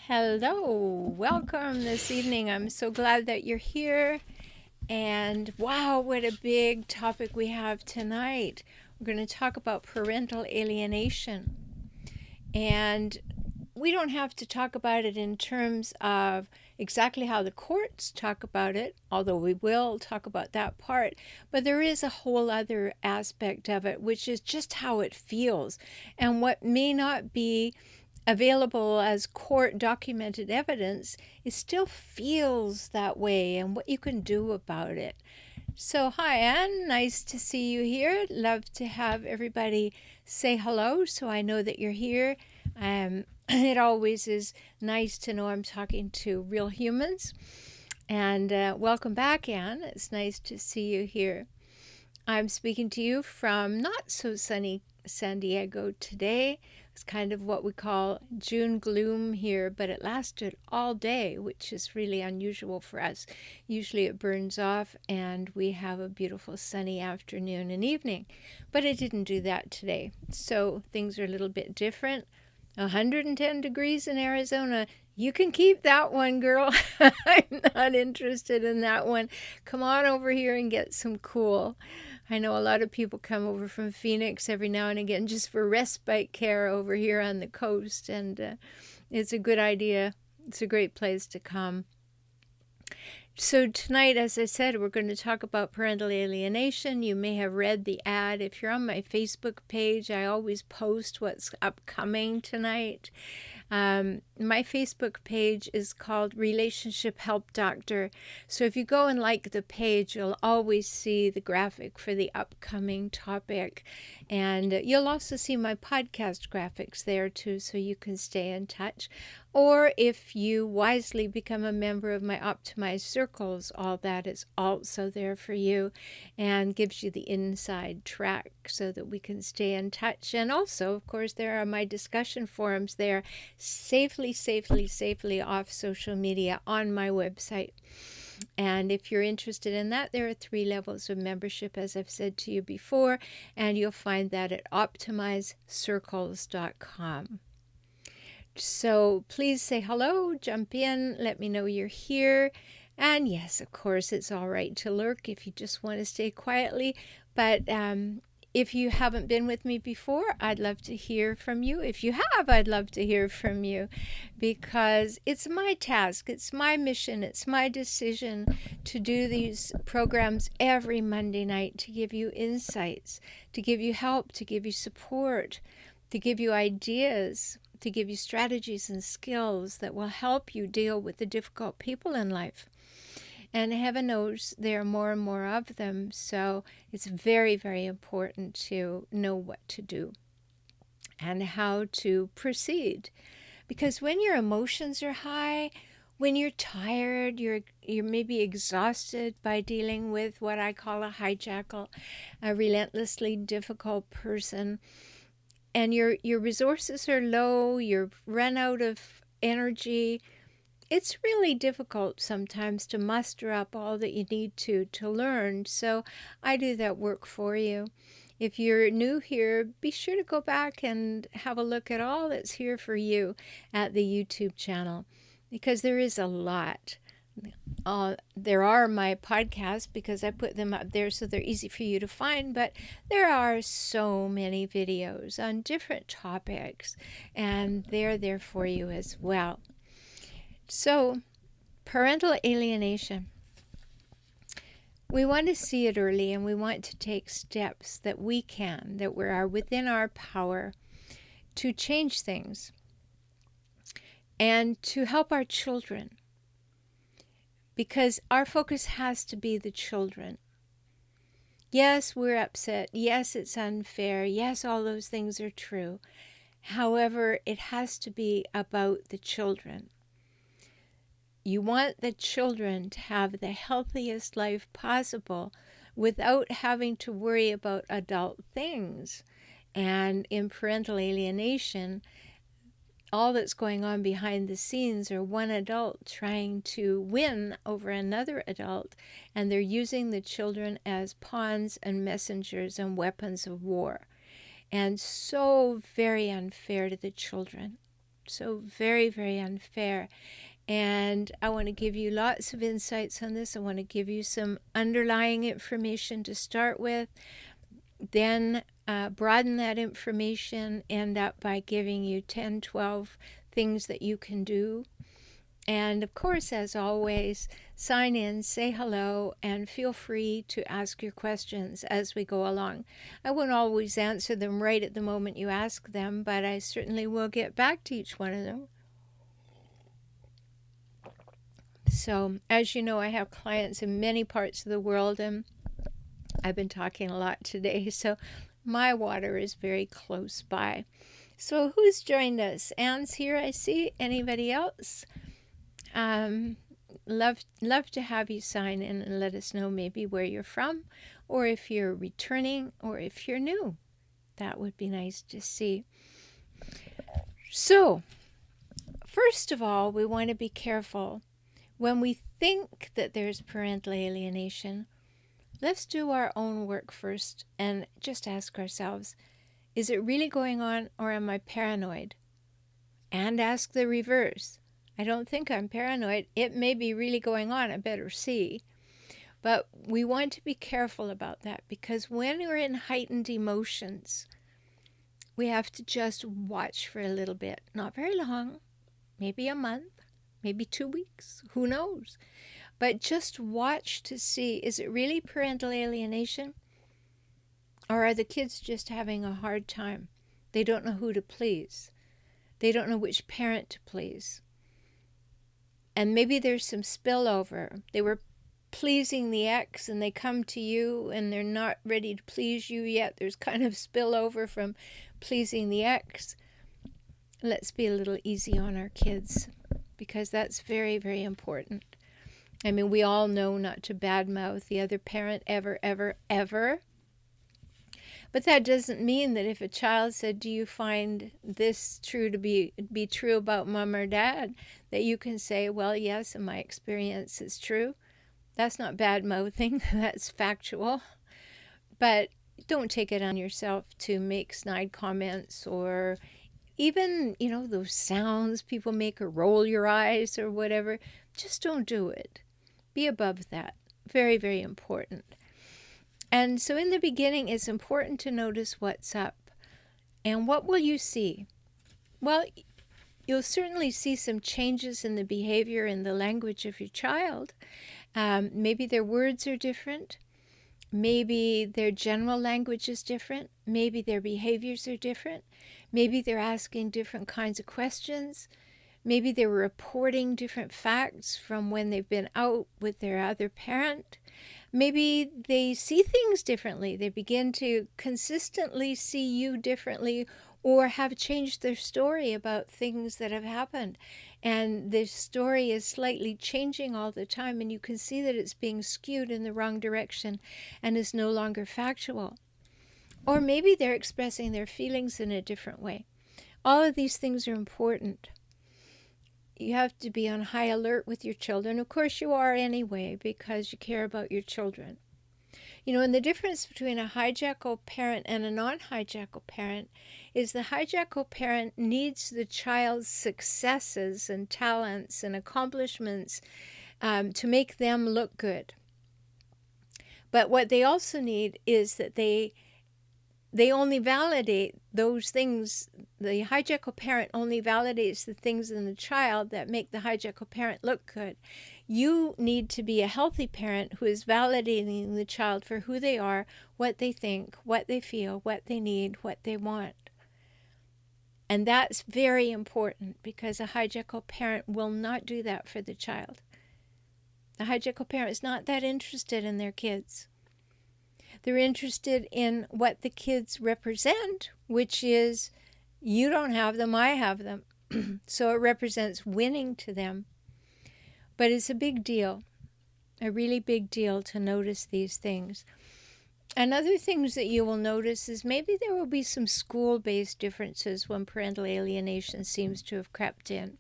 Hello, welcome this evening. I'm so glad that you're here. And wow, what a big topic we have tonight. We're going to talk about parental alienation. And we don't have to talk about it in terms of exactly how the courts talk about it, although we will talk about that part. But there is a whole other aspect of it, which is just how it feels and what may not be available as court documented evidence. It still feels that way and what you can do about it. So, hi, Anne. Nice to see you here. Love to have everybody say hello so I know that you're here. It always is nice to know I'm talking to real humans. And welcome back, Anne. It's nice to see you here. I'm speaking to you from not so sunny San Diego today. It's kind of what we call June gloom here, but it lasted all day, which is really unusual for us. Usually it burns off and we have a beautiful sunny afternoon and evening, but it didn't do that today. So things are a little bit different. 110 degrees in Arizona. You can keep that one, girl. I'm not interested in that one. Come on over here and get some cool. I know a lot of people come over from Phoenix every now and again just for respite care over here on the coast, and it's a good idea. It's a great place to come. So tonight, as I said, we're going to talk about parental alienation. You may have read the ad. If you're on my Facebook page, I always post what's upcoming tonight. My Facebook page is called Relationship Help Doctor. So if you go and like the page, you'll always see the graphic for the upcoming topic. And you'll also see my podcast graphics there too, so you can stay in touch. Or if you wisely become a member of my optimized circles, all that is also there for you and gives you the inside track so that we can stay in touch. And also, of course, there are my discussion forums there, safely off social media on my website. And if you're interested in that, there are 3 levels of membership, as I've said to you before, and you'll find that at optimizecircles.com. So please say hello, jump in, let me know you're here. And yes, of course, it's all right to lurk if you just want to stay quietly. But if you haven't been with me before, I'd love to hear from you. If you have, I'd love to hear from you, because it's my task, it's my mission, it's my decision to do these programs every Monday night to give you insights, to give you help, to give you support, to give you ideas, to give you strategies and skills that will help you deal with the difficult people in life. And heaven knows there are more and more of them, so it's very, very important to know what to do and how to proceed. Because when your emotions are high, when you're tired, you're maybe exhausted by dealing with what I call a hijackal, a relentlessly difficult person, and your resources are low, you've run out of energy, it's really difficult sometimes to muster up all that you need to learn. So I do that work for you. If you're new here, be sure to go back and have a look at all that's here for you at the YouTube channel, because there is a lot. There are my podcasts because I put them up there so they're easy for you to find, but there are so many videos on different topics, and they're there for you as well. So, parental alienation. We want to see it early, and we want to take steps that we can, that are within our power to change things and to help our children. Because our focus has to be the children. Yes, we're upset. Yes, it's unfair. Yes, all those things are true. However, it has to be about the children. You want the children to have the healthiest life possible without having to worry about adult things. And in parental alienation, all that's going on behind the scenes are one adult trying to win over another adult, and they're using the children as pawns and messengers and weapons of war. And so very unfair to the children. So very, very unfair. And I want to give you lots of insights on this. I want to give you some underlying information to start with, then broaden that information, end up by giving you 10, 12 things that you can do. And of course, as always, sign in, say hello, and feel free to ask your questions as we go along. I won't always answer them right at the moment you ask them, but I certainly will get back to each one of them. So, as you know, I have clients in many parts of the world, and I've been talking a lot today, so my water is very close by. So, who's joined us? Anne's here, I see. Anybody else? Love to have you sign in and let us know maybe where you're from, or if you're returning, or if you're new. That would be nice to see. So, first of all, we want to be careful. When we think that there's parental alienation, let's do our own work first and just ask ourselves, is it really going on, or am I paranoid? And ask the reverse. I don't think I'm paranoid. It may be really going on. I better see. But we want to be careful about that, because when we're in heightened emotions, we have to just watch for a little bit. Not very long, maybe a month, maybe 2 weeks, who knows? But just watch to see, is it really parental alienation? Or are the kids just having a hard time? They don't know who to please. They don't know which parent to please. And maybe there's some spillover. They were pleasing the ex and they come to you and they're not ready to please you yet. There's kind of spillover from pleasing the ex. Let's be a little easy on our kids, because that's very, very important. I mean, we all know not to badmouth the other parent ever, ever, ever. But that doesn't mean that if a child said, do you find this true to be true about mom or dad, that you can say, well, yes, in my experience it's true. That's not bad-mouthing, that's factual. But don't take it on yourself to make snide comments, or even, those sounds people make, or roll your eyes or whatever. Just don't do it. Be above that. Very, very important. And so in the beginning, it's important to notice what's up. And what will you see? Well, you'll certainly see some changes in the behavior and the language of your child. Maybe their words are different. Maybe their general language is different. Maybe their behaviors are different. Maybe they're asking different kinds of questions. Maybe they're reporting different facts from when they've been out with their other parent. Maybe they see things differently. They begin to consistently see you differently, or have changed their story about things that have happened. And the story is slightly changing all the time, and you can see that it's being skewed in the wrong direction and is no longer factual. Or maybe they're expressing their feelings in a different way. All of these things are important. You have to be on high alert with your children. Of course you are anyway, because you care about your children. And the difference between a hijackal parent and a non-hijackal parent is the hijackal parent needs the child's successes and talents and accomplishments to make them look good. But what they also need is that they only validate those things. The hijackal parent only validates the things in the child that make the hijackal parent look good. You need to be a healthy parent who is validating the child for who they are, what they think, what they feel, what they need, what they want. And that's very important, because a hijackal parent will not do that for the child. The hijackal parent is not that interested in their kids. They're interested in what the kids represent, which is, you don't have them, I have them. So it represents winning to them. But it's a big deal, a really big deal to notice these things. And other things that you will notice is maybe there will be some school-based differences when parental alienation seems to have crept in.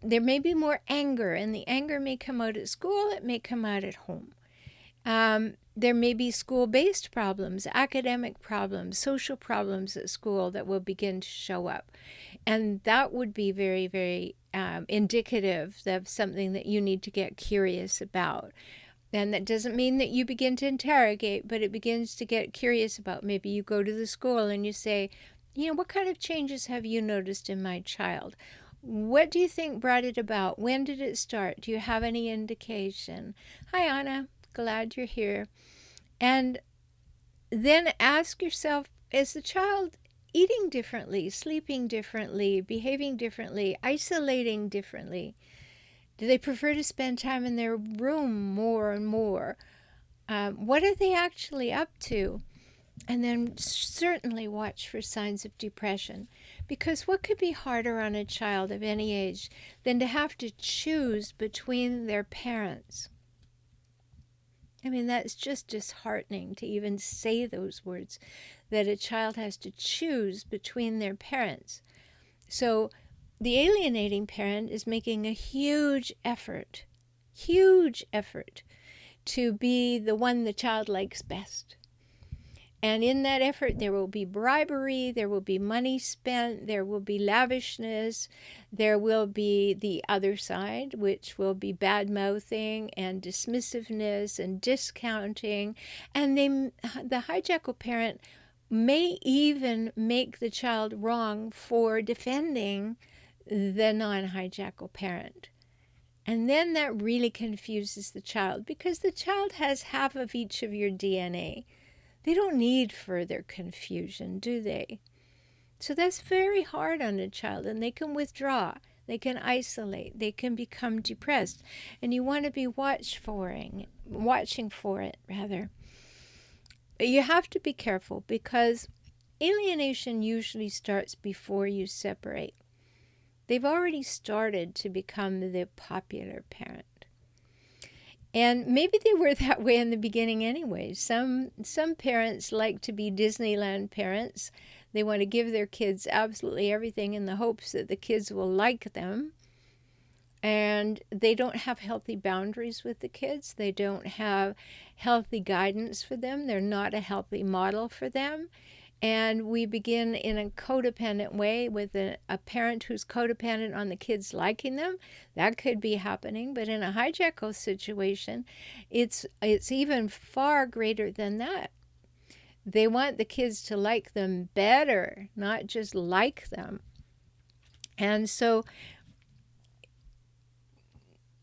There may be more anger, and the anger may come out at school, it may come out at home. There may be school-based problems, academic problems, social problems at school that will begin to show up. And that would be very, very indicative of something that you need to get curious about. And that doesn't mean that you begin to interrogate, but it begins to get curious about. Maybe you go to the school and you say, what kind of changes have you noticed in my child? What do you think brought it about? When did it start? Do you have any indication? Hi, Anna. Glad you're here. And then ask yourself, is the child eating differently, sleeping differently, behaving differently, isolating differently? Do they prefer to spend time in their room more and more? What are they actually up to? And then certainly watch for signs of depression. Because what could be harder on a child of any age than to have to choose between their parents? I mean, that's just disheartening to even say those words, that a child has to choose between their parents. So the alienating parent is making a huge effort to be the one the child likes best. And in that effort, there will be bribery, there will be money spent, there will be lavishness, there will be the other side, which will be bad-mouthing and dismissiveness and discounting. And the hijackal parent may even make the child wrong for defending the non-hijackal parent. And then that really confuses the child, because the child has half of each of your DNA. They don't need further confusion, do they? So that's very hard on a child, and they can withdraw, they can isolate, they can become depressed, and you want to be watching for it. But you have to be careful, because alienation usually starts before you separate. They've already started to become the popular parent. And maybe they were that way in the beginning anyway. Some parents like to be Disneyland parents. They want to give their kids absolutely everything in the hopes that the kids will like them. And they don't have healthy boundaries with the kids. They don't have healthy guidance for them. They're not a healthy model for them. And we begin in a codependent way with a parent who's codependent on the kids liking them. That could be happening. But in a hijackal situation, it's even far greater than that. They want the kids to like them better, not just like them. And so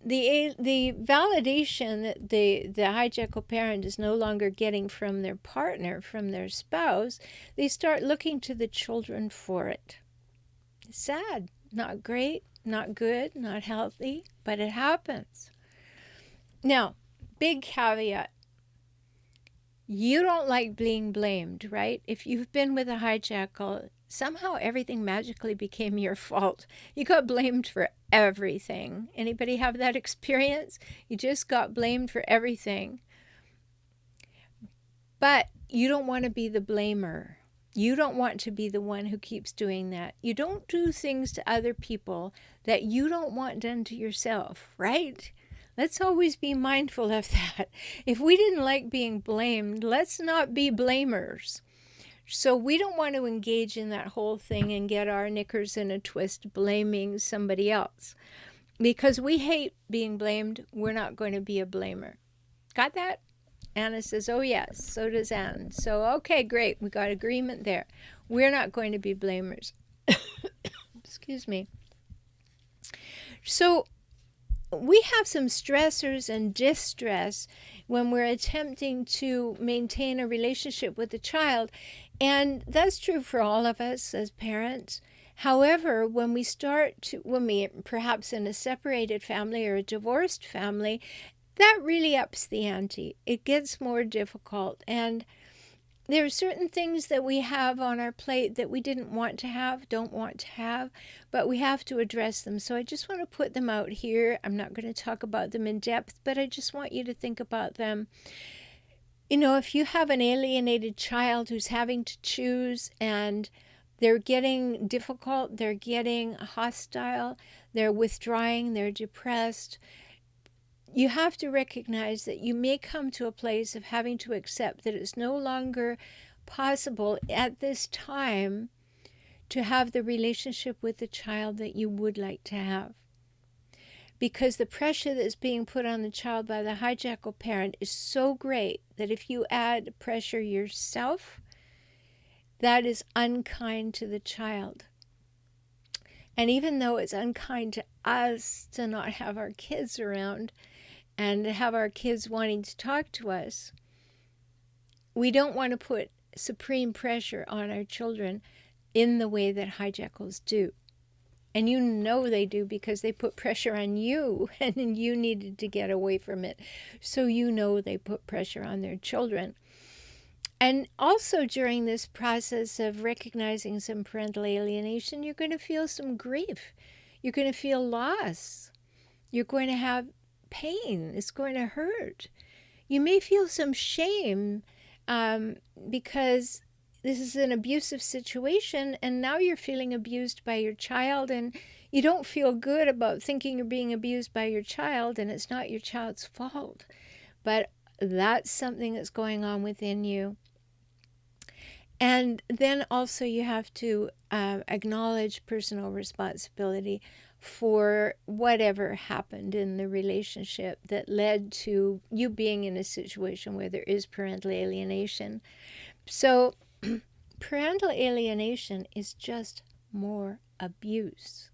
the validation that the hijackal parent is no longer getting from their partner, from their spouse, they start looking to the children for it. It's sad, not great, not good, not healthy, but it happens. Now, big caveat. You don't like being blamed, right? If you've been with a hijackal, somehow everything magically became your fault. You got blamed for everything. Anybody have that experience? You just got blamed for everything. But you don't want to be the blamer. You don't want to be the one who keeps doing that. You don't do things to other people that you don't want done to yourself, right? Let's always be mindful of that. If we didn't like being blamed, let's not be blamers. So we don't want to engage in that whole thing and get our knickers in a twist blaming somebody else. Because we hate being blamed, we're not going to be a blamer. Got that? Anna says, oh yes, so does Anne. So, okay, great, we got agreement there. We're not going to be blamers. Excuse me. So we have some stressors and distress when we're attempting to maintain a relationship with a child. And that's true for all of us as parents. However, when we perhaps in a separated family or a divorced family, that really ups the ante. It gets more difficult. And there are certain things that we have on our plate that we didn't want to have, don't want to have, but we have to address them. So I just want to put them out here. I'm not going to talk about them in depth, but I just want you to think about them. You know, if you have an alienated child who's having to choose and they're getting difficult, they're getting hostile, they're withdrawing, they're depressed, you have to recognize that you may come to a place of having to accept that it's no longer possible at this time to have the relationship with the child that you would like to have. Because the pressure that's being put on the child by the hijackal parent is so great that if you add pressure yourself, that is unkind to the child. And even though it's unkind to us to not have our kids around and to have our kids wanting to talk to us, we don't want to put supreme pressure on our children in the way that hijackals do. And you know they do because they put pressure on you and you needed to get away from it. So you know they put pressure on their children. And also during this process of recognizing some parental alienation, you're going to feel some grief. You're going to feel loss. You're going to have pain. It's going to hurt. You may feel some shame because this is an abusive situation and now you're feeling abused by your child and you don't feel good about thinking you're being abused by your child and it's not your child's fault. But that's something that's going on within you. And then also you have to acknowledge personal responsibility for whatever happened in the relationship that led to you being in a situation where there is parental alienation. So parental alienation is just more abuse.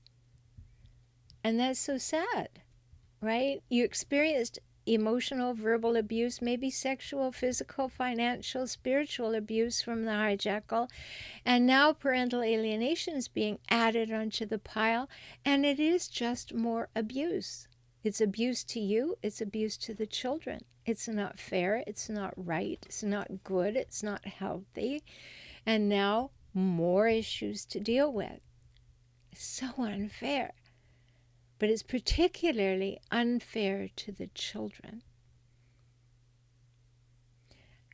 And that's so sad, right? You experienced emotional, verbal abuse, maybe sexual, physical, financial, spiritual abuse from the hijackal. And now parental alienation is being added onto the pile, and it is just more abuse. It's abuse to you, it's abuse to the children. It's not fair, it's not right, it's not good, it's not healthy. And now more issues to deal with. It's so unfair. But it's particularly unfair to the children.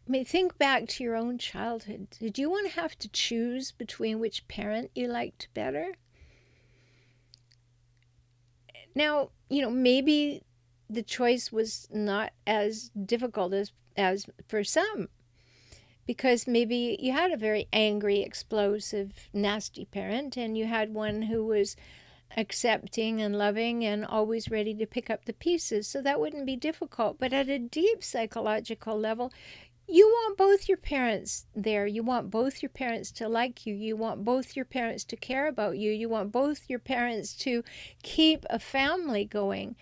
I mean, think back to your own childhood. Did you want to have to choose between which parent you liked better? Now, maybe the choice was not as difficult as for some, because maybe you had a very angry, explosive, nasty parent, and you had one who was accepting and loving and always ready to pick up the pieces. So that wouldn't be difficult. But at a deep psychological level, you want both your parents there. You want both your parents to like you. You want both your parents to care about you. You want both your parents to keep a family going.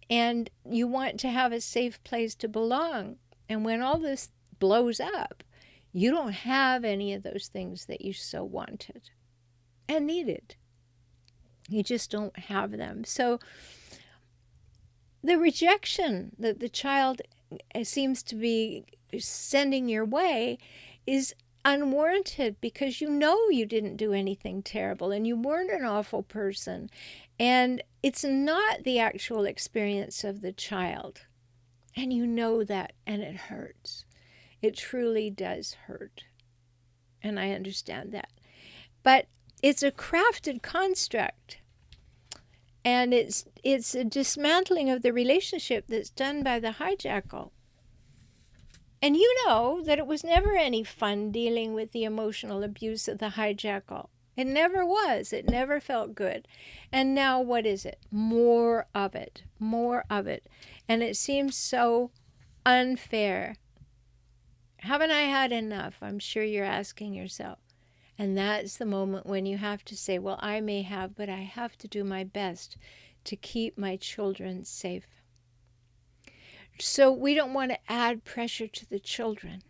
And you want to have a safe place to belong. And when all this blows up, you don't have any of those things that you so wanted and needed. You just don't have them. So the rejection that the child seems to be sending your way is unwarranted because you know you didn't do anything terrible and you weren't an awful person. And it's not the actual experience of the child. And you know that, and it hurts. It truly does hurt. And I understand that. But it's a crafted construct. And it's a dismantling of the relationship that's done by the hijackal. And you know that it was never any fun dealing with the emotional abuse of the hijackal. It never was. It never felt good. And now what is it? More of it. More of it. And it seems so unfair. Haven't I had enough? I'm sure you're asking yourself. And that's the moment when you have to say, well, I may have, but I have to do my best to keep my children safe. So we don't want to add pressure to the children.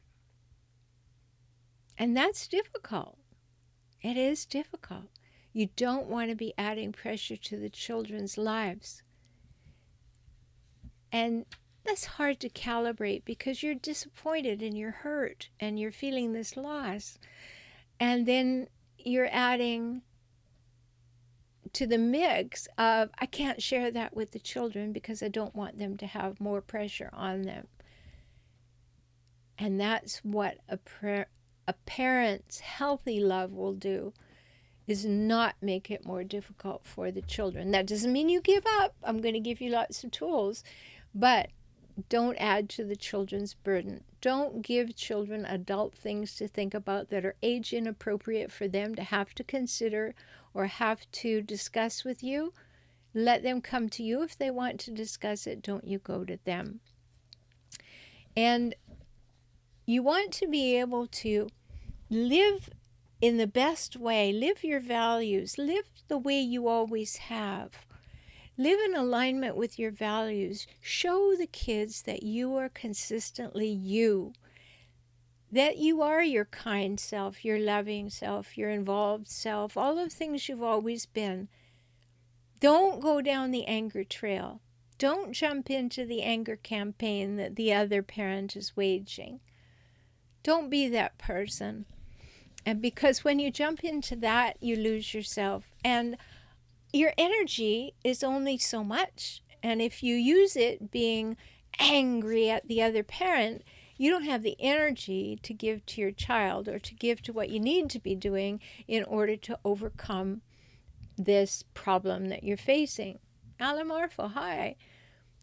And that's difficult. It is difficult. You don't want to be adding pressure to the children's lives. And that's hard to calibrate because you're disappointed and you're hurt and you're feeling this loss. And then you're adding to the mix of, I can't share that with the children because I don't want them to have more pressure on them. And that's what a parent's healthy love will do. is not make it more difficult for the children. That doesn't mean you give up. I'm going to give you lots of tools, but don't add to the children's burden. Don't give children adult things to think about that are age inappropriate for them to have to consider or have to discuss with you. Let them come to you if they want to discuss it. Don't you go to them. And you want to be able to live in the best way, live your values, live the way you always have. Live in alignment with your values. Show the kids that you are consistently you, that you are your kind self, your loving self, your involved self, all of the things you've always been. Don't go down the anger trail. Don't jump into the anger campaign that the other parent is waging. Don't be that person. And because when you jump into that, you lose yourself. And your energy is only so much. And if you use it being angry at the other parent, you don't have the energy to give to your child or to give to what you need to be doing in order to overcome this problem that you're facing. Alamorpho, hi.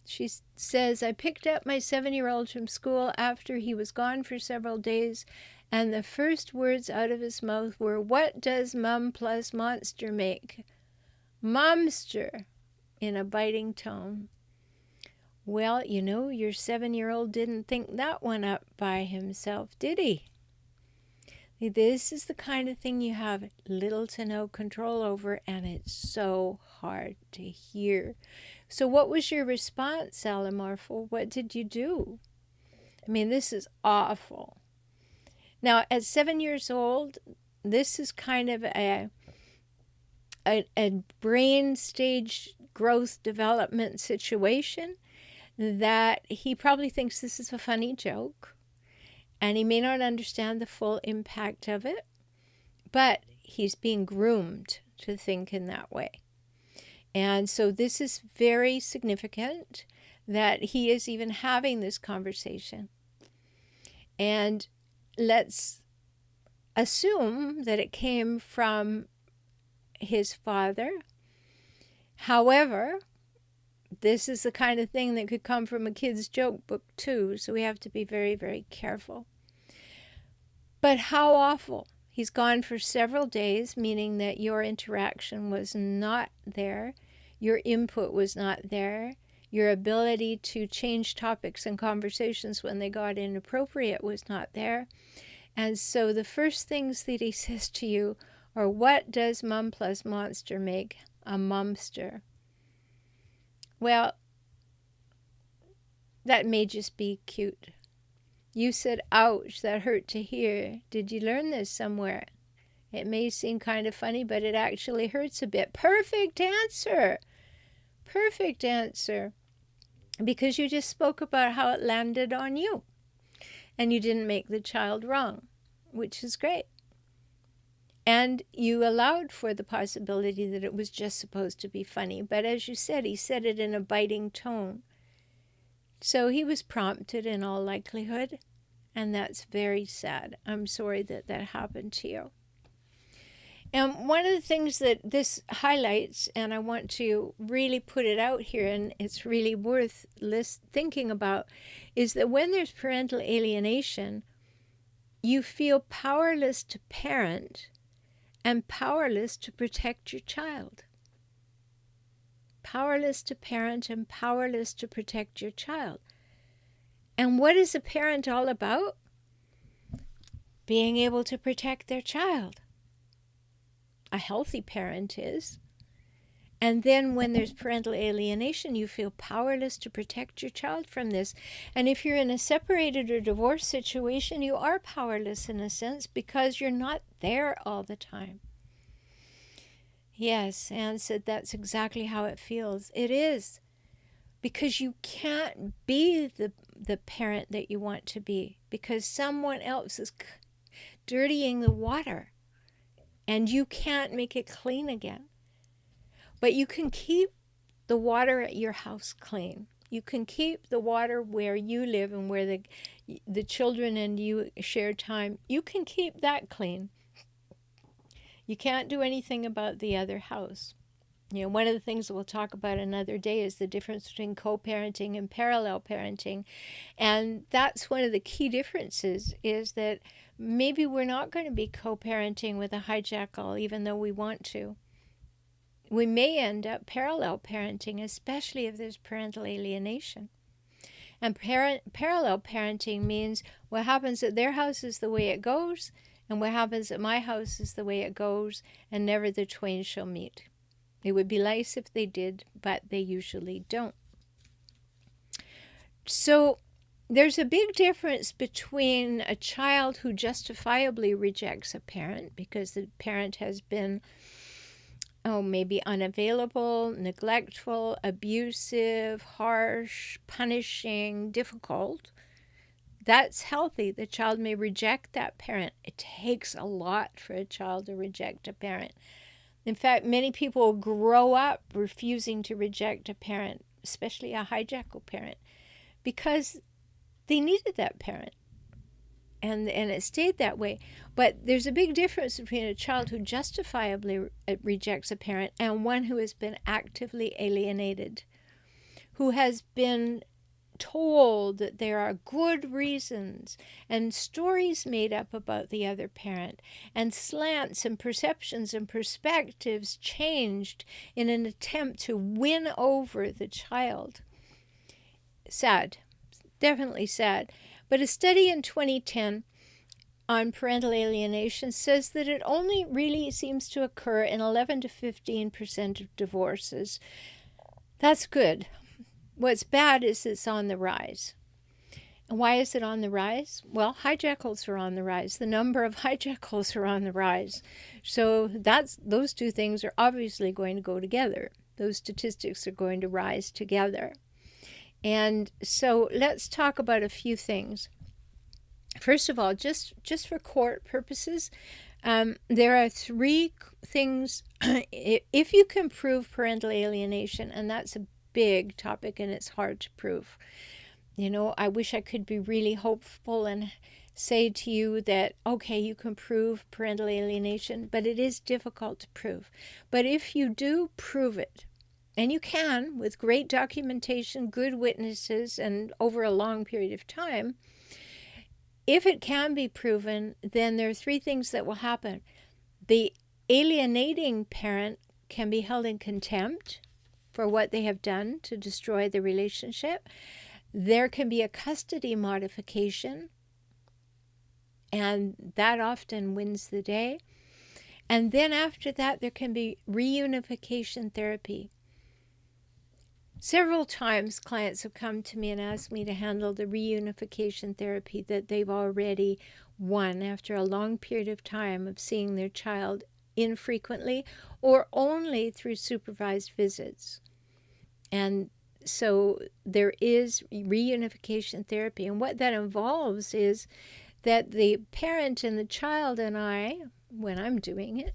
She says, I picked up my 7-year-old from school after he was gone for several days, and the first words out of his mouth were, what does mum plus monster make? Momster, in a biting tone. Well, you know, your 7-year-old didn't think that one up by himself, did he? This is the kind of thing you have little to no control over, and it's so hard to hear. So what was your response, Alamorpho? What did you do? I mean, this is awful. Now, at 7 years old, this is kind of a brain stage growth development situation that he probably thinks this is a funny joke, and he may not understand the full impact of it, but he's being groomed to think in that way. And so this is very significant that he is even having this conversation. And let's assume that it came from his father. However, this is the kind of thing that could come from a kid's joke book too, so we have to be very, very careful. But how awful. He's gone for several days, meaning that your interaction was not there, your input was not there, your ability to change topics and conversations when they got inappropriate was not there. And so the first things that he says to you are, what does mum plus monster make? A mumster. Well, that may just be cute. You said, ouch, that hurt to hear. Did you learn this somewhere? It may seem kind of funny, but it actually hurts a bit. Perfect answer. Perfect answer. Because you just spoke about how it landed on you. And you didn't make the child wrong, which is great. And you allowed for the possibility that it was just supposed to be funny. But as you said, he said it in a biting tone. So he was prompted in all likelihood, and that's very sad. I'm sorry that that happened to you. And one of the things that this highlights, and I want to really put it out here, and it's really worth thinking about, is that when there's parental alienation, you feel powerless to parent and powerless to protect your child. Powerless to parent and powerless to protect your child. And what is a parent all about? Being able to protect their child. A healthy parent is. And then when there's parental alienation, you feel powerless to protect your child from this. And if you're in a separated or divorced situation, you are powerless in a sense because you're not there all the time. Yes, Anne said that's exactly how it feels. It is. Because you can't be the parent that you want to be. Because someone else is dirtying the water. And you can't make it clean again. But you can keep the water at your house clean. You can keep the water where you live and where the children and you share time. You can keep that clean. You can't do anything about the other house. You know, one of the things that we'll talk about another day is the difference between co-parenting and parallel parenting. And that's one of the key differences, is that maybe we're not going to be co-parenting with a hijackal even though we want to. We may end up parallel parenting, especially if there's parental alienation. And parallel parenting means what happens at their house is the way it goes, and what happens at my house is the way it goes, and never the twain shall meet. It would be nice if they did, but they usually don't. So there's a big difference between a child who justifiably rejects a parent because the parent has been, maybe unavailable, neglectful, abusive, harsh, punishing, difficult. That's healthy. The child may reject that parent. It takes a lot for a child to reject a parent. In fact, many people grow up refusing to reject a parent, especially a hijackal parent, because they needed that parent. And it stayed that way. But there's a big difference between a child who justifiably rejects a parent and one who has been actively alienated, who has been told that there are good reasons and stories made up about the other parent, and slants and perceptions and perspectives changed in an attempt to win over the child. Sad. Definitely sad. But a study in 2010 on parental alienation says that it only really seems to occur in 11 to 15% of divorces. That's good. What's bad is it's on the rise. And why is it on the rise? Well, hijackals are on the rise. The number of hijackals are on the rise. So those two things are obviously going to go together. Those statistics are going to rise together. And so let's talk about a few things. First of all, just for court purposes, there are 3 things. If you can prove parental alienation, and that's a big topic and it's hard to prove. You know, I wish I could be really hopeful and say to you that, okay, you can prove parental alienation, but it is difficult to prove. But if you do prove it, and you can with great documentation, good witnesses, and over a long period of time, if it can be proven, then there are 3 things that will happen. The alienating parent can be held in contempt for what they have done to destroy the relationship. There can be a custody modification, and that often wins the day. And then after that, there can be reunification therapy. Several times clients have come to me and asked me to handle the reunification therapy that they've already won after a long period of time of seeing their child infrequently or only through supervised visits. And so there is reunification therapy. And what that involves is that the parent and the child and I, when I'm doing it,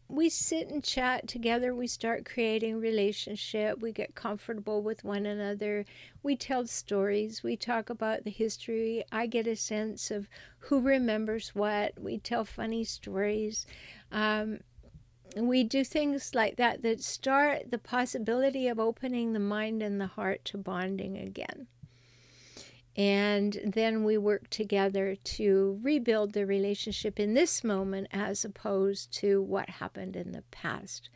we sit and chat together. We start creating relationship. We get comfortable with one another. We tell stories. We talk about the history. I get a sense of who remembers what. We tell funny stories. We do things like that start the possibility of opening the mind and the heart to bonding again. And then we work together to rebuild the relationship in this moment as opposed to what happened in the past.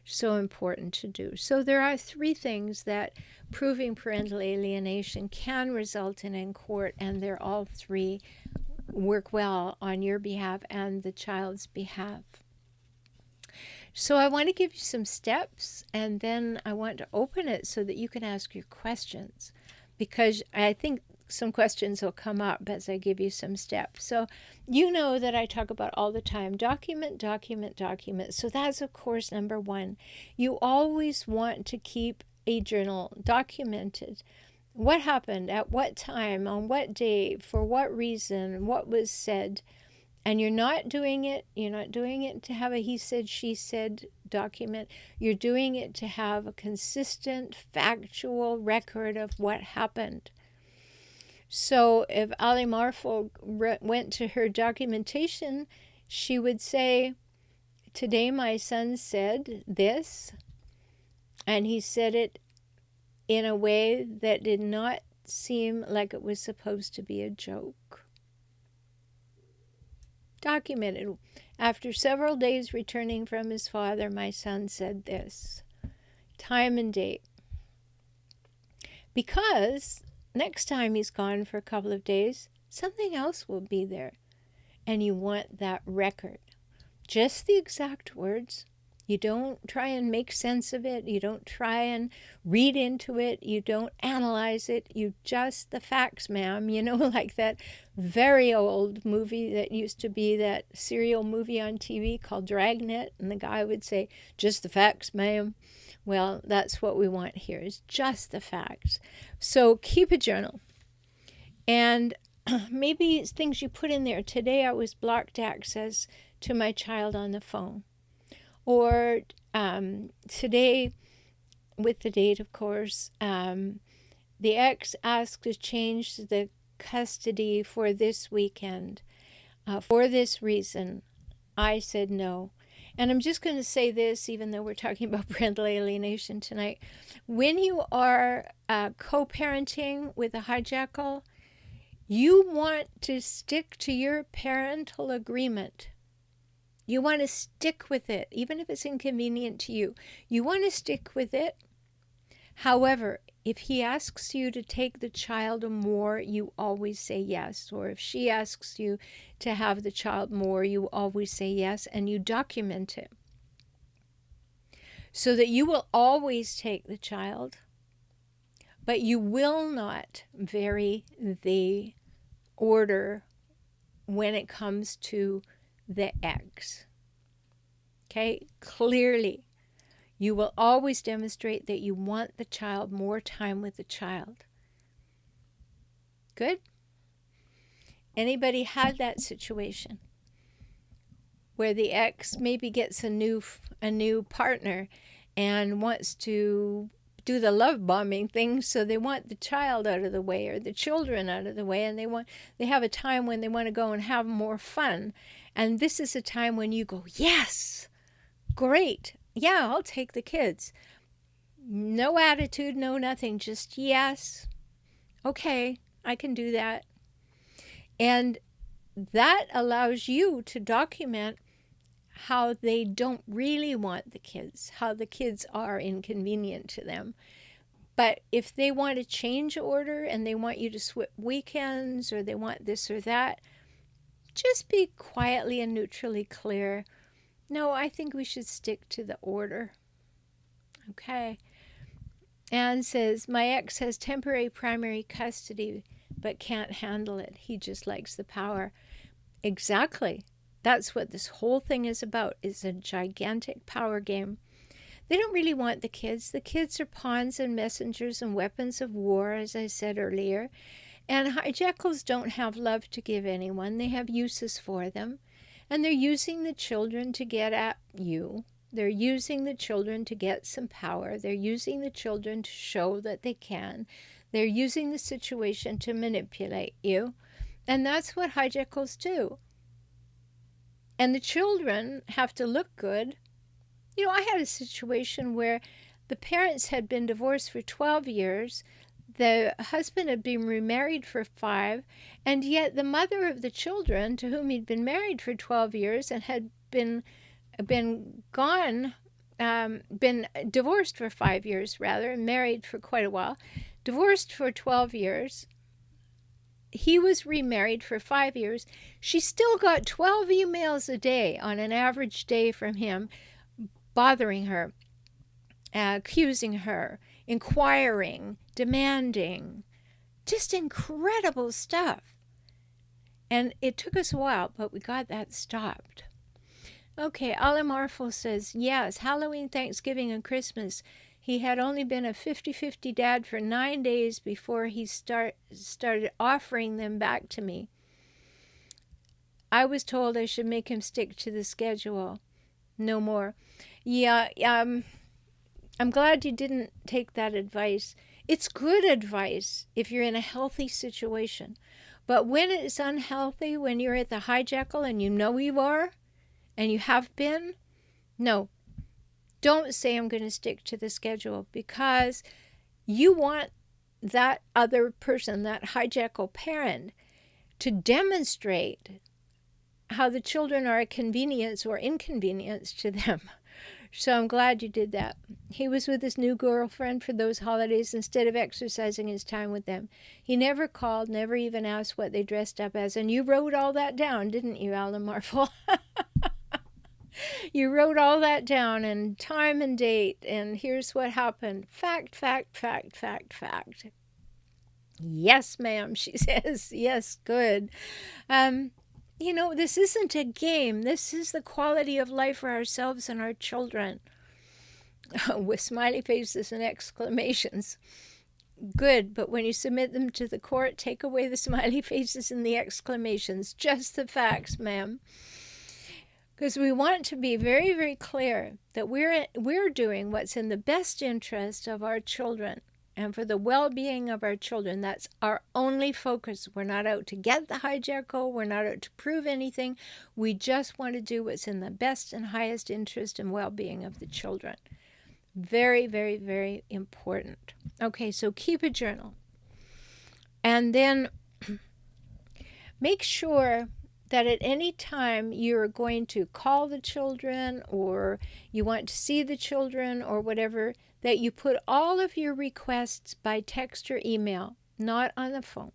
So important to do. So there are 3 things that proving parental alienation can result in court, and they're all 3 work well on your behalf and the child's behalf. So I want to give you some steps, and then I want to open it so that you can ask your questions, because I think some questions will come up as I give you some steps. So you know that I talk about all the time, document, document, document. So that's, of course, number 1. You always want to keep a journal documented. What happened, at what time, on what day, for what reason, what was said. And you're not doing it to have a he said, she said document. You're doing it to have a consistent, factual record of what happened. So if Ali Marful went to her documentation, she would say, Today my son said this, and he said it in a way that did not seem like it was supposed to be a joke. Documented. After several days returning from his father, my son said this. Time and date. Because next time he's gone for a couple of days, something else will be there. And you want that record. Just the exact words. You don't try and make sense of it. You don't try and read into it. You don't analyze it. You just the facts, ma'am. You know, like that very old movie that used to be that serial movie on TV called Dragnet. And the guy would say, just the facts, ma'am. Well, that's what we want here is just the facts. So keep a journal. And maybe it's things you put in there. Today I was blocked access to my child on the phone. Or today, with the date, of course, the ex asked to change the custody for this weekend. For this reason, I said no. And I'm just going to say this, even though we're talking about parental alienation tonight. When you are co-parenting with a hijackal, you want to stick to your parental agreement. You want to stick with it, even if it's inconvenient to you. You want to stick with it. However, if he asks you to take the child more, you always say yes. Or if she asks you to have the child more, you always say yes, and you document it. So that you will always take the child, but you will not vary the order when it comes to the ex. Okay, clearly, you will always demonstrate that you want the child more time with the child. Good? Anybody had that situation where the ex maybe gets a new partner and wants to do the love bombing thing, so they want the child out of the way or the children out of the way, and they have a time when they want to go and have more fun. And this is a time when you go, yes, great, yeah, I'll take the kids. No attitude, no nothing, just yes, okay, I can do that. And that allows you to document how they don't really want the kids, how the kids are inconvenient to them. But if they want to change order and they want you to swap weekends or they want this or that, just be quietly and neutrally clear. No, I think we should stick to the order. Okay. Anne says, my ex has temporary primary custody but can't handle it. He just likes the power. Exactly. That's what this whole thing is about, is a gigantic power game. They don't really want the kids. The kids are pawns and messengers and weapons of war, as I said earlier. And hijackals don't have love to give anyone. They have uses for them. And they're using the children to get at you. They're using the children to get some power. They're using the children to show that they can. They're using the situation to manipulate you. And that's what hijackals do. And the children have to look good. You know, I had a situation where the parents had been divorced for 12 years. The husband had been remarried for 5, and yet the mother of the children, to whom he'd been married for 12 years and had been divorced for 5 years rather, and married for quite a while, divorced for 12 years. He was remarried for 5 years. She still got 12 emails a day on an average day from him, bothering her, accusing her, inquiring, demanding, just incredible stuff. And it took us a while, but we got that stopped. Okay, Alamarfo says, yes, Halloween, Thanksgiving, and Christmas. He had only been a 50-50 dad for 9 days before he started offering them back to me. I was told I should make him stick to the schedule. No more. Yeah, I'm glad you didn't take that advice. It's good advice if you're in a healthy situation. But when it's unhealthy, when you're at the hijackal and you know you are, and you have been, No, don't say I'm going to stick to the schedule, because you want that other person, that hijackal parent, to demonstrate how the children are a convenience or inconvenience to them. So I'm glad you did that. He was with his new girlfriend for those holidays instead of exercising his time with them. He never called, never even asked what they dressed up as. And you wrote all that down, didn't you, Alan Marvel? You wrote all that down, and time and date, and here's what happened. Fact, fact, fact, fact, fact. Yes, ma'am, she says. Yes, good. This isn't a game. This is the quality of life for ourselves and our children. With smiley faces and exclamations. Good, but when you submit them to the court, take away the smiley faces and the exclamations. Just the facts, ma'am. Because we want to be very, very clear that we're doing what's in the best interest of our children and for the well-being of our children. That's our only focus. We're not out to get the hijackal. We're not out to prove anything. We just want to do what's in the best and highest interest and well-being of the children. Very, very, very important. Okay, so keep a journal. And then make sure that at any time you're going to call the children or you want to see the children or whatever, that you put all of your requests by text or email, not on the phone.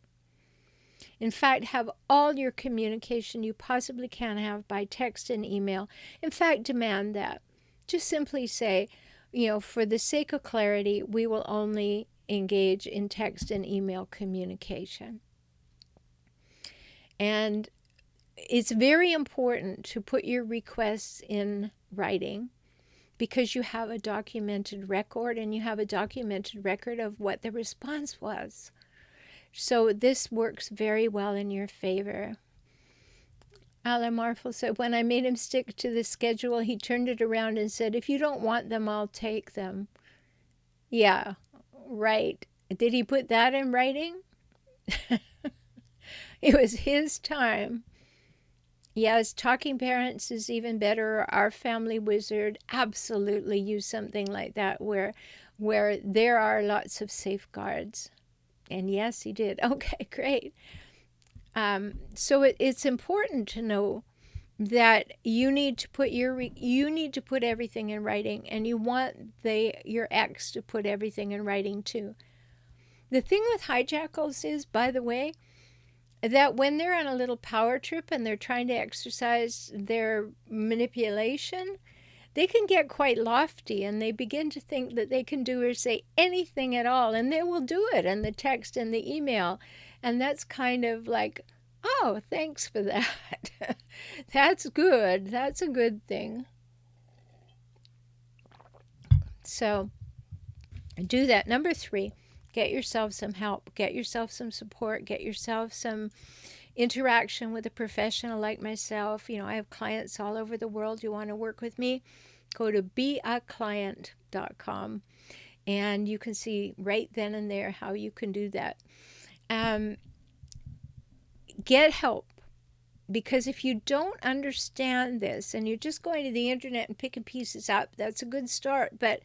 In fact, have all your communication you possibly can have by text and email. In fact, demand that. Just simply say, for the sake of clarity, we will only engage in text and email communication. And it's very important to put your requests in writing, because you have a documented record, and you have a documented record of what the response was. So this works very well in your favor. Alan Marvel said, when I made him stick to the schedule, he turned it around and said, if you don't want them, I'll take them. Yeah, right. Did he put that in writing? It was his time. Yes, Talking Parents is even better. Our Family Wizard, absolutely use something like that where there are lots of safeguards. And yes, he did. Okay, great. So it's important to know that you need to put everything in writing, and you want your ex to put everything in writing too. The thing with hijackals is, by the way, that when they're on a little power trip and they're trying to exercise their manipulation, they can get quite lofty, and they begin to think that they can do or say anything at all, and they will do it in the text and the email. And that's kind of like, oh, thanks for that. That's good. That's a good thing. So do that. Number 3, get yourself some help. Get yourself some support. Get yourself some interaction with a professional like myself. I have clients all over the world. You want to work with me? Go to beaclient.com, and you can see right then and there how you can do that. Get help, because if you don't understand this and you're just going to the internet and picking pieces up, that's a good start, but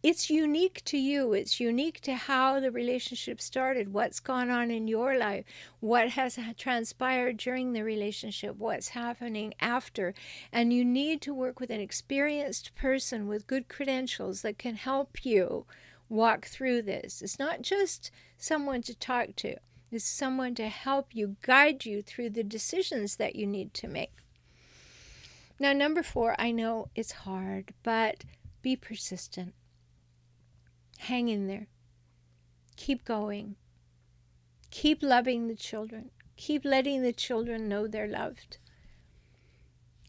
it's unique to you. It's unique to how the relationship started, what's gone on in your life, what has transpired during the relationship, what's happening after. And you need to work with an experienced person with good credentials that can help you walk through this. It's not just someone to talk to. It's someone to help you, guide you through the decisions that you need to make. Now, number 4, I know it's hard, but be persistent. Hang in there. Keep going. Keep loving the children. Keep letting the children know they're loved.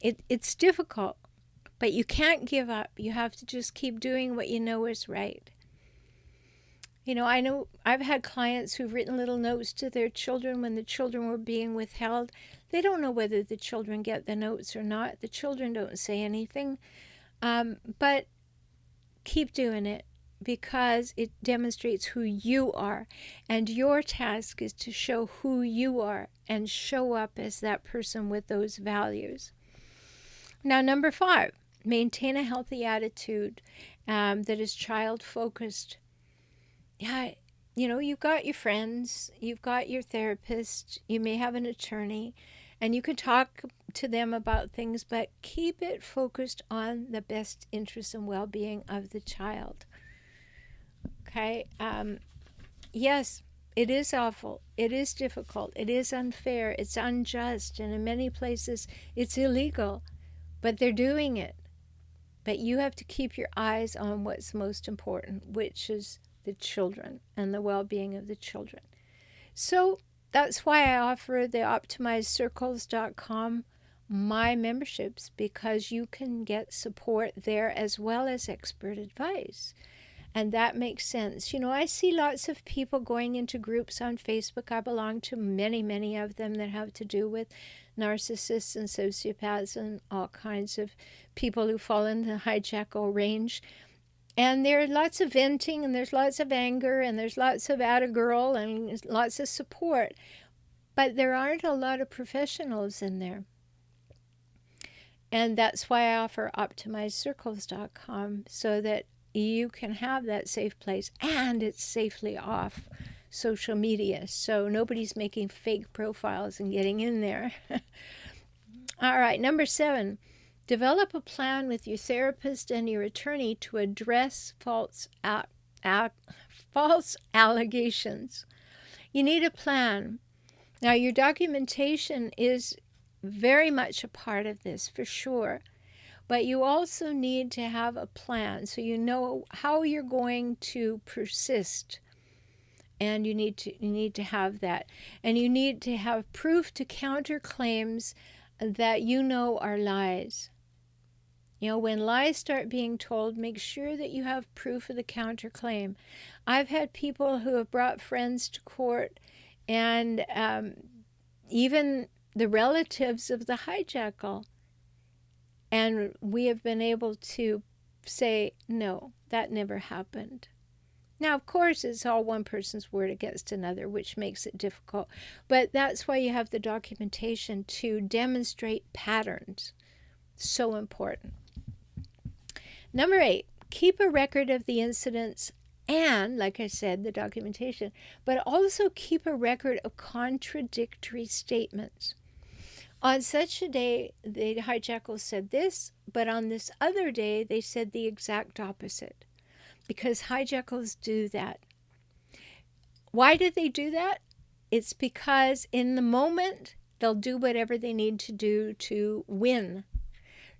It's difficult, but you can't give up. You have to just keep doing what you know is right. I know I've had clients who've written little notes to their children when the children were being withheld. They don't know whether the children get the notes or not. The children don't say anything. But keep doing it, because it demonstrates who you are. And your task is to show who you are and show up as that person with those values. Now, number 5, Maintain a healthy attitude that is child-focused. Yeah, you've got your friends, you've got your therapist, you may have an attorney, and you can talk to them about things, but keep it focused on the best interest and well-being of the child. Okay? Yes, it is awful. It is difficult. It is unfair. It's unjust. And in many places, it's illegal. But they're doing it. But you have to keep your eyes on what's most important, which is the children and the well-being of the children. So that's why I offer the optimizedcircles.com my memberships, because you can get support there as well as expert advice. And that makes sense. I see lots of people going into groups on Facebook. I belong to many, many of them that have to do with narcissists and sociopaths and all kinds of people who fall in the hijackal range. And there's lots of venting, and there's lots of anger, and there's lots of atta girl, and lots of support. But there aren't a lot of professionals in there. And that's why I offer optimizedcircles.com, so that you can have that safe place, and it's safely off social media, so nobody's making fake profiles and getting in there. All right, number 7, develop a plan with your therapist and your attorney to address false allegations. You need a plan. Now, your documentation is very much a part of this, for sure. But you also need to have a plan, so you know how you're going to persist. And you need to have that. And you need to have proof to counter claims that are lies. When lies start being told, make sure that you have proof of the counterclaim. I've had people who have brought friends to court, and even the relatives of the hijackal. And we have been able to say, no, that never happened. Now, of course, it's all one person's word against another, which makes it difficult. But that's why you have the documentation to demonstrate patterns. So important. Number 8, keep a record of the incidents and, like I said, the documentation, but also keep a record of contradictory statements. On such a day, the hijackals said this, but on this other day, they said the exact opposite. Because hijackals do that. Why do they do that? It's because in the moment, they'll do whatever they need to do to win.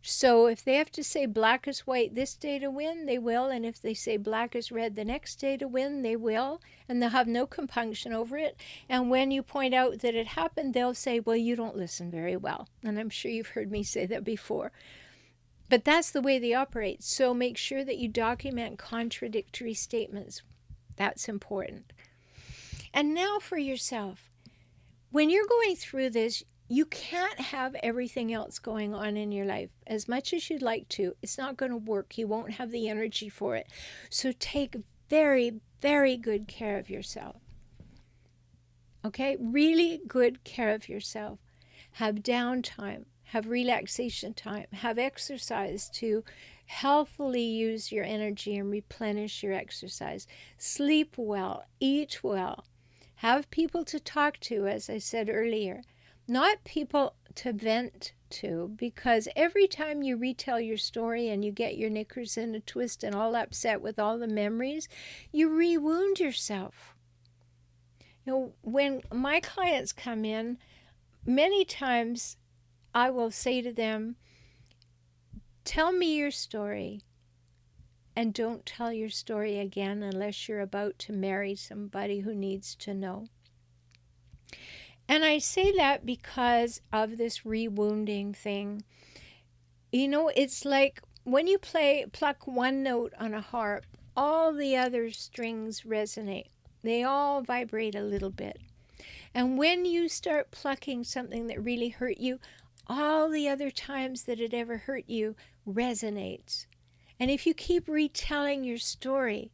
So if they have to say black is white this day to win, they will. And if they say black is red the next day to win, they will. And they'll have no compunction over it. And when you point out that it happened, they'll say, well, you don't listen very well. And I'm sure you've heard me say that before. But that's the way they operate. So make sure that you document contradictory statements. That's important. And now for yourself. When you're going through this, you can't have everything else going on in your life. As much as you'd like to, it's not going to work. You won't have the energy for it. So take very, very good care of yourself. Okay? Really good care of yourself. Have downtime. Have relaxation time. Have exercise to healthily use your energy and replenish your exercise. Sleep well. Eat well. Have people to talk to, as I said earlier. Not people to vent to, because every time you retell your story and you get your knickers in a twist and all upset with all the memories, you re-wound yourself. When my clients come in, many times I will say to them, tell me your story, and don't tell your story again unless you're about to marry somebody who needs to know. And I say that because of this re-wounding thing. It's like when you pluck one note on a harp, all the other strings resonate. They all vibrate a little bit. And when you start plucking something that really hurt you, all the other times that it ever hurt you resonates. And if you keep retelling your story,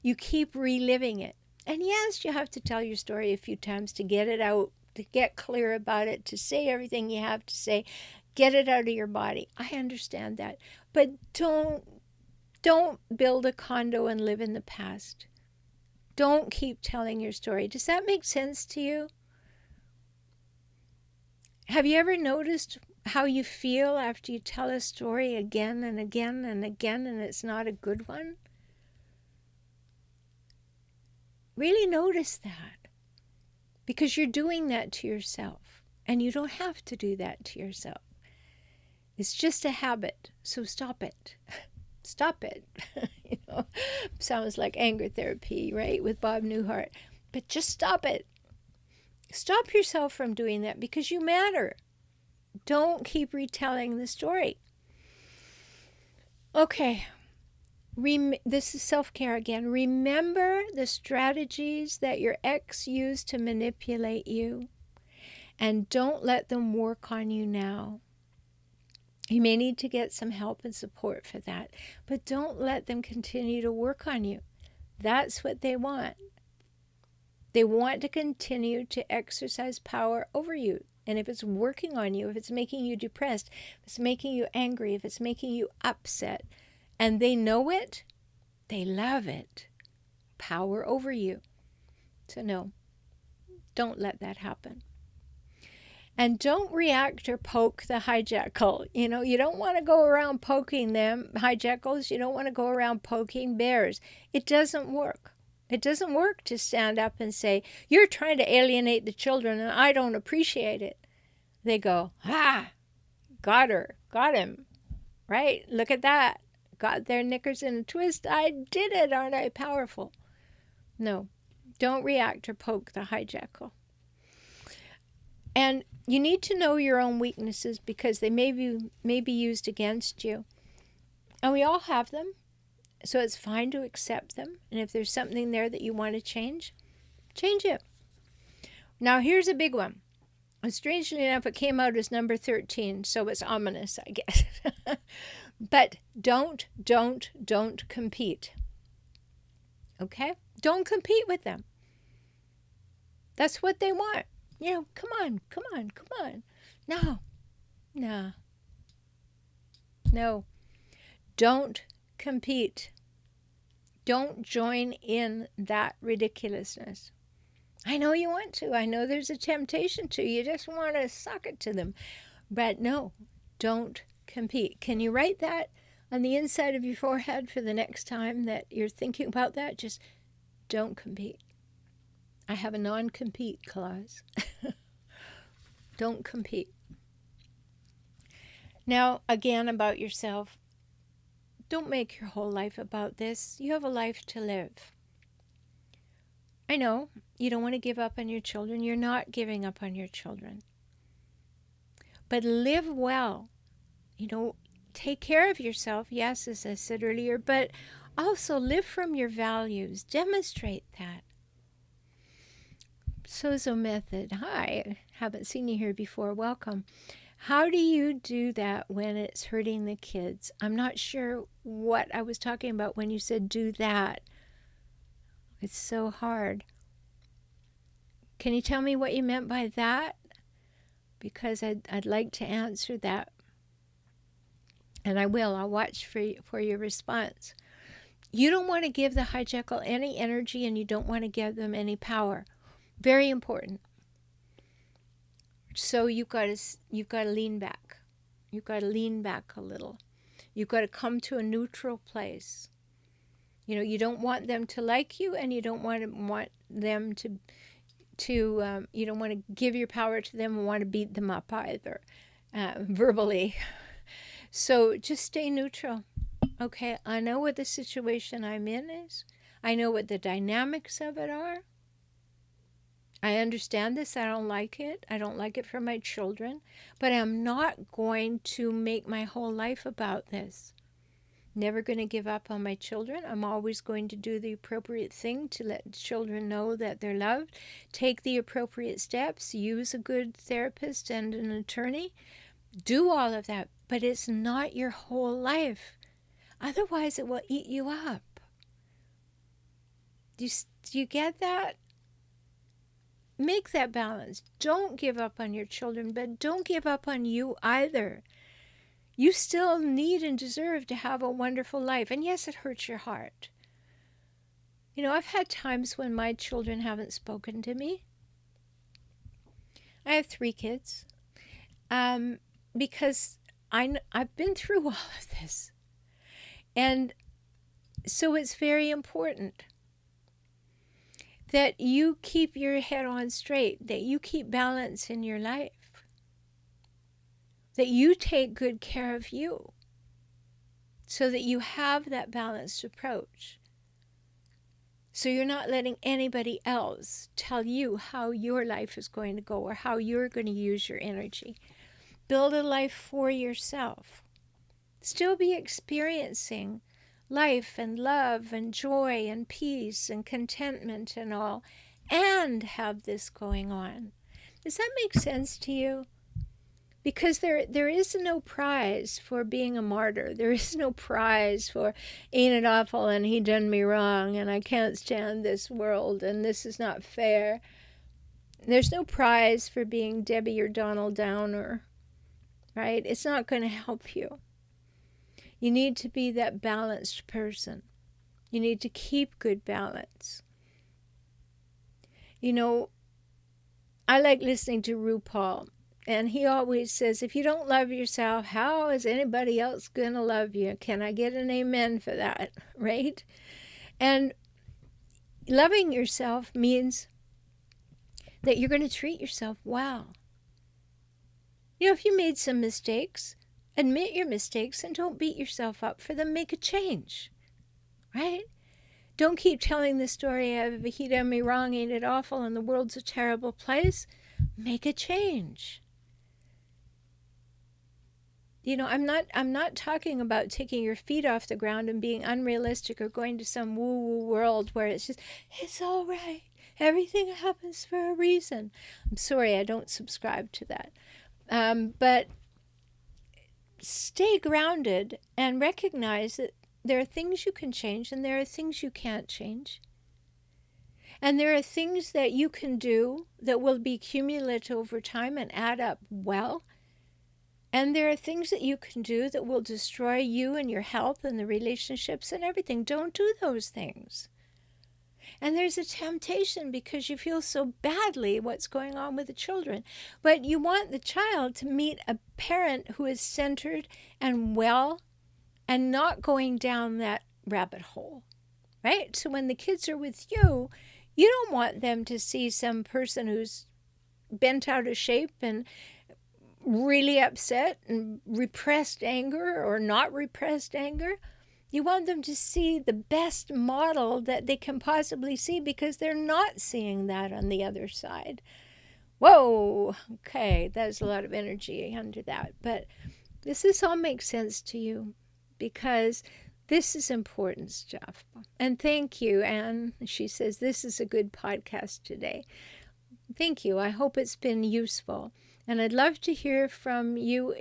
you keep reliving it. And yes, you have to tell your story a few times to get it out, to get clear about it, to say everything you have to say, get it out of your body. I understand that. But don't build a condo and live in the past. Don't keep telling your story. Does that make sense to you? Have you ever noticed how you feel after you tell a story again and again and again and it's not a good one? Really notice that, because you're doing that to yourself, and you don't have to do that to yourself. It's just a habit, so stop it. Stop it. Sounds like anger therapy, right, with Bob Newhart. But just stop it. Stop yourself from doing that, because you matter. Don't keep retelling the story. Okay. This is self-care again. Remember the strategies that your ex used to manipulate you, and don't let them work on you now. You may need to get some help and support for that, but don't let them continue to work on you. That's what they want. They want to continue to exercise power over you. And if it's working on you, if it's making you depressed, if it's making you angry, if it's making you upset, and they know it, they love it. Power over you. So no, don't let that happen. And don't react or poke the hijackal. You don't want to go around poking them, hijackals. You don't want to go around poking bears. It doesn't work. It doesn't work to stand up and say, you're trying to alienate the children and I don't appreciate it. They go, got her, got him, right? Look at that. Got their knickers in a twist. I did it. Aren't I powerful? No, don't react or poke the hijackal. And you need to know your own weaknesses, because they may be used against you. And we all have them. So it's fine to accept them. And if there's something there that you want to change it. Now here's a big one. And strangely enough, it came out as number 13, so it's ominous, I guess. But don't compete. Okay? Don't compete with them. That's what they want. Come on. No. Don't compete. Don't join in that ridiculousness. I know you want to. I know there's a temptation to. You just want to suck it to them. But no, don't compete. Can you write that on the inside of your forehead for the next time that you're thinking about that? Just don't compete. I have a non-compete clause. Don't compete. Now, again, about yourself. Don't make your whole life about this. You have a life to live. I know you don't want to give up on your children. You're not giving up on your children. But live well. Take care of yourself, yes, as I said earlier, but also live from your values. Demonstrate that. Sozo method. Hi, haven't seen you here before. Welcome. How do you do that when it's hurting the kids? I'm not sure what I was talking about when you said do that. It's so hard. Can you tell me what you meant by that? Because I'd like to answer that. And I will. I'll watch for your response. You don't want to give the hijackal any energy, and you don't want to give them any power. Very important. So you've got to lean back. You've got to lean back a little. You've got to come to a neutral place. You don't want them to like you, and you don't want them to you don't want to give your power to them and want to beat them up either, verbally. So just stay neutral. Okay, I know what the situation I'm in is. I know what the dynamics of it are. I understand this. I don't like it. I don't like it for my children. But I'm not going to make my whole life about this. Never going to give up on my children. I'm always going to do the appropriate thing to let children know that they're loved. Take the appropriate steps. Use a good therapist and an attorney. Do all of that. But it's not your whole life. Otherwise, it will eat you up. Do you get that? Make that balance. Don't give up on your children, but don't give up on you either. You still need and deserve to have a wonderful life. And yes, it hurts your heart. I've had times when my children haven't spoken to me. I have 3 kids. Because I've been through all of this. And so it's very important that you keep your head on straight, that you keep balance in your life, that you take good care of you so that you have that balanced approach. So you're not letting anybody else tell you how your life is going to go or how you're going to use your energy. Build a life for yourself. Still be experiencing life and love and joy and peace and contentment and all, and have this going on. Does that make sense to you? Because there is no prize for being a martyr. There is no prize for, ain't it awful and he done me wrong and I can't stand this world and this is not fair. There's no prize for being Debbie or Donald Downer, right? It's not going to help you. You need to be that balanced person. You need to keep good balance. I like listening to RuPaul. And he always says, if you don't love yourself, how is anybody else going to love you? Can I get an amen for that, right? And loving yourself means that you're going to treat yourself well. If you made some mistakes, admit your mistakes and don't beat yourself up for them. Make a change, right? Don't keep telling the story of he done me wrong, ain't it awful, and the world's a terrible place. Make a change. I'm not talking about taking your feet off the ground and being unrealistic or going to some woo-woo world where it's just, it's all right. Everything happens for a reason. I'm sorry, I don't subscribe to that. But stay grounded and recognize that there are things you can change and there are things you can't change. And there are things that you can do that will be cumulative over time and add up well. And there are things that you can do that will destroy you and your health and the relationships and everything. Don't do those things. And there's a temptation because you feel so badly what's going on with the children. But you want the child to meet a parent who is centered and well and not going down that rabbit hole, right? So when the kids are with you, you don't want them to see some person who's bent out of shape and really upset and repressed anger or not repressed anger. You want them to see the best model that they can possibly see because they're not seeing that on the other side. Whoa, okay, there's a lot of energy under that. But this all makes sense to you because this is important stuff. And thank you, Anne. She says, this is a good podcast today. Thank you. I hope it's been useful. And I'd love to hear from you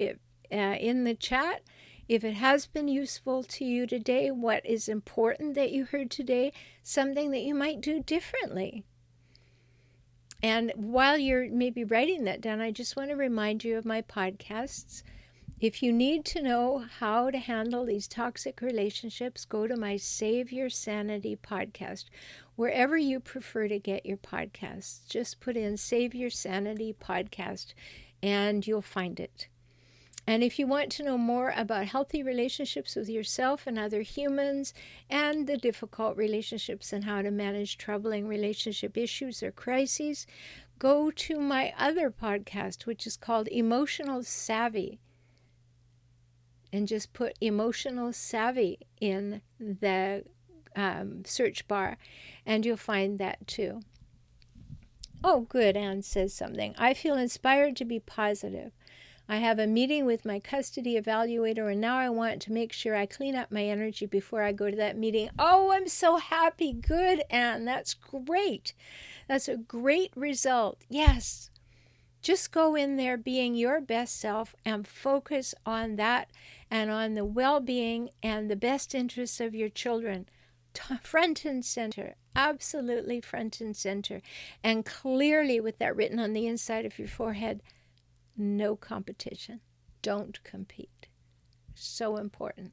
in the chat. If it has been useful to you today, what is important that you heard today, something that you might do differently. And while you're maybe writing that down, I just want to remind you of my podcasts. If you need to know how to handle these toxic relationships, go to my Save Your Sanity podcast, wherever you prefer to get your podcasts. Just put in Save Your Sanity podcast and you'll find it. And if you want to know more about healthy relationships with yourself and other humans and the difficult relationships and how to manage troubling relationship issues or crises, go to my other podcast, which is called Emotional Savvy. And just put Emotional Savvy in the search bar, and you'll find that too. Oh, good, Anne says something. I feel inspired to be positive. I have a meeting with my custody evaluator, and now I want to make sure I clean up my energy before I go to that meeting. Oh, I'm so happy. Good, Anne. That's great. That's a great result. Yes. Just go in there being your best self and focus on that and on the well-being and the best interests of your children. Front and center, absolutely front and center. And clearly with that written on the inside of your forehead, no competition. Don't compete. So important.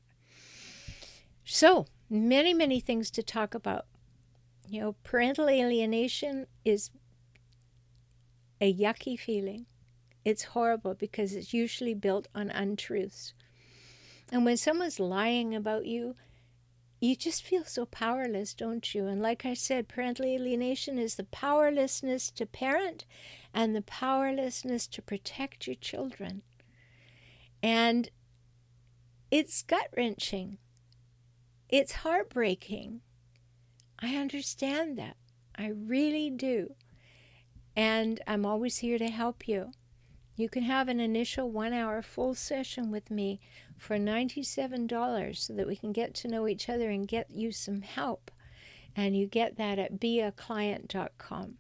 So, many, many things to talk about. You know, parental alienation is a yucky feeling. It's horrible because it's usually built on untruths. And when someone's lying about you, you just feel so powerless, don't you? And like I said, parental alienation is the powerlessness to parent and the powerlessness to protect your children. And it's gut-wrenching. It's heartbreaking. I understand that. I really do. And I'm always here to help you. You can have an initial 1-hour full session with me for $97 so that we can get to know each other and get you some help. And you get that at beaclient.com.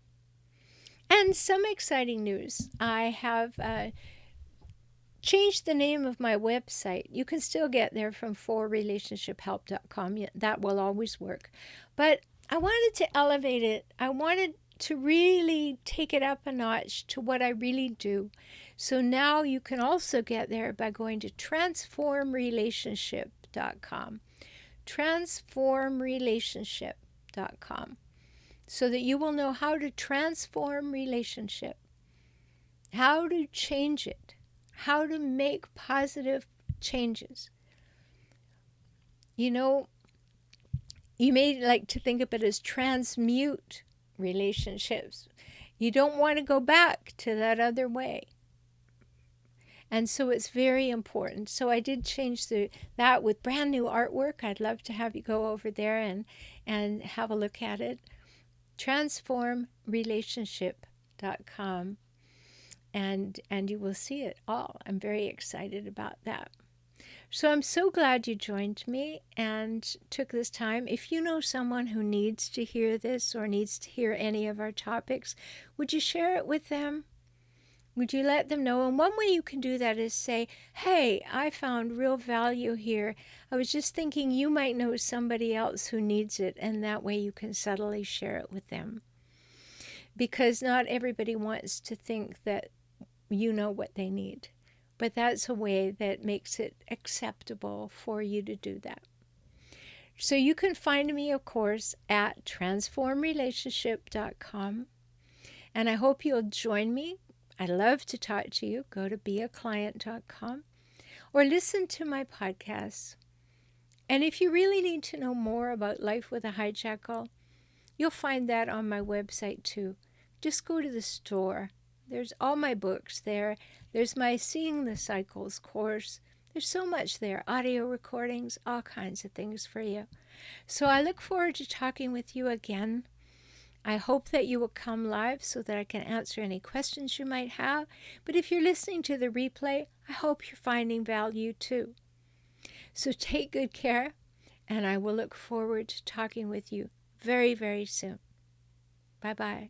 And some exciting news. I have changed the name of my website. You can still get there from forrelationshiphelp.com. That will always work. But I wanted to elevate it. I wanted to really take it up a notch to what I really do. So now you can also get there by going to transformrelationship.com. Transformrelationship.com. So that you will know how to transform relationship, how to change it, how to make positive changes. You know, you may like to think of it as transmute relationships. You don't want to go back to that other way. And so it's very important. So I did change that with brand new artwork. I'd love to have you go over there and have a look at it. Transformrelationship.com. And you will see it all. I'm very excited about that. So I'm so glad you joined me and took this time. If you know someone who needs to hear this or needs to hear any of our topics, would you share it with them? Would you let them know? And one way you can do that is say, hey, I found real value here. I was just thinking you might know somebody else who needs it, and that way you can subtly share it with them. Because not everybody wants to think that you know what they need. But that's a way that makes it acceptable for you to do that. So you can find me, of course, at transformrelationship.com. And I hope you'll join me. I love to talk to you. Go to beaclient.com or listen to my podcasts. And if you really need to know more about life with a hijackal, you'll find that on my website too. Just go to the store. There's all my books there. There's my Seeing the Cycles course. There's so much there. Audio recordings, all kinds of things for you. So I look forward to talking with you again. I hope that you will come live so that I can answer any questions you might have. But if you're listening to the replay, I hope you're finding value too. So take good care, and I will look forward to talking with you very, very soon. Bye-bye.